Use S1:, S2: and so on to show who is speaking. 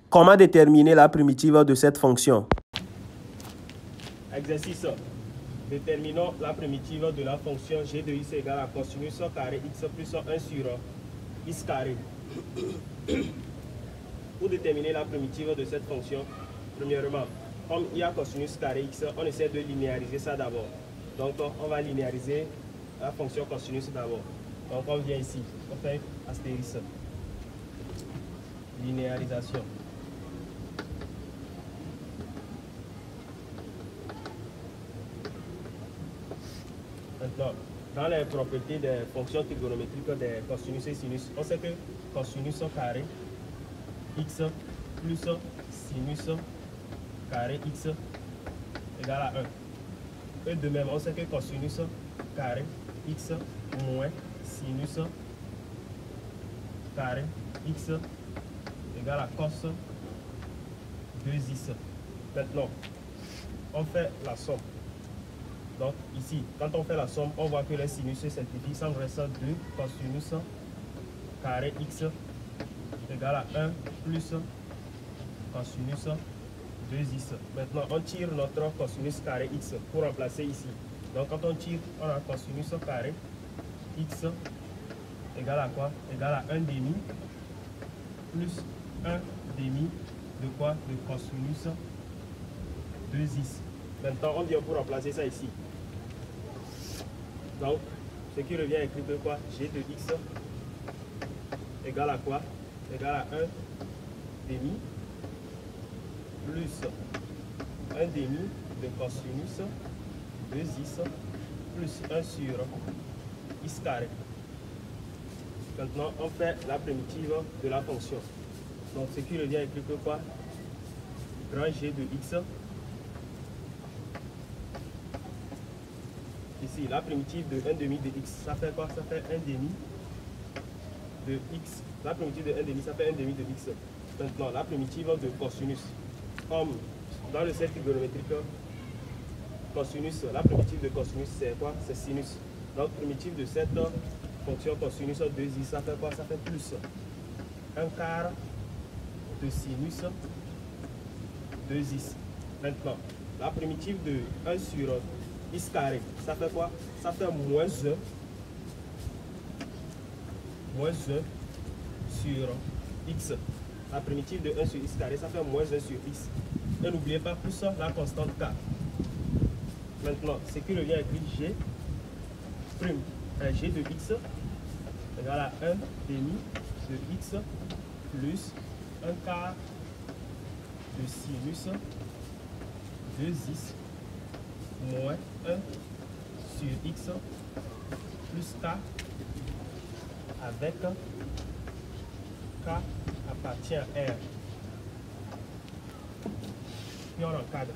S1: Comment déterminer la primitive de cette fonction?
S2: Exercice. Déterminons la primitive de la fonction g de x égale à cosinus carré x plus 1 sur x carré. Pour déterminer la primitive de cette fonction, premièrement, comme il y a cosinus carré x, on essaie de linéariser ça d'abord. Donc on va linéariser la fonction cosinus d'abord. Donc on vient ici, on fait astérisque. Linéarisation. Maintenant, dans les propriétés des fonctions trigonométriques des cosinus et sinus, on sait que cosinus carré x plus sinus carré x égale à 1. Et de même, on sait que cosinus carré x moins sinus carré x égale à cos 2x. Maintenant, on fait la somme. Donc ici, quand on fait la somme, on voit que les sinus se simplifient. Ça me reste 2 cosinus carré x égale à 1 plus cosinus 2x. Maintenant, on tire notre cosinus carré x pour remplacer ici. Donc quand on tire, on a cosinus carré x égale à quoi? Égale à 1 demi plus 1 demi de quoi? De cosinus 2x. Maintenant, on vient pour remplacer ça ici. Donc, ce qui revient à écrire que quoi? G de x égale à quoi? Égale à 1 demi plus 1 demi de cosinus 2x plus 1 sur x carré. Maintenant, on fait la primitive de la fonction. Donc, ce qui revient à écrire que quoi? Grand G de x. Ici, la primitive de 1 demi de x, ça fait quoi? Ça fait 1 demi de x. La primitive de 1 demi, ça fait 1 demi de x. Maintenant, la primitive de cosinus. Comme dans le cercle trigonométrique, cosinus, la primitive de cosinus, c'est quoi? C'est sinus. Donc, primitive de cette fonction cosinus 2i, ça fait quoi? Ça fait plus 1 quart de sinus 2i. Maintenant, la primitive de 1 sur x carré, ça fait quoi? Ça fait moins 1 sur x. La primitive de 1 sur x carré, ça fait moins 1 sur x. Et n'oubliez pas plus la constante k. Maintenant, ce qui revient à écrire g prime, g de x égale à 1 demi de x plus 1 quart de sinus 2x moins 1 sur x plus k avec k appartient à R. Puis on encadre.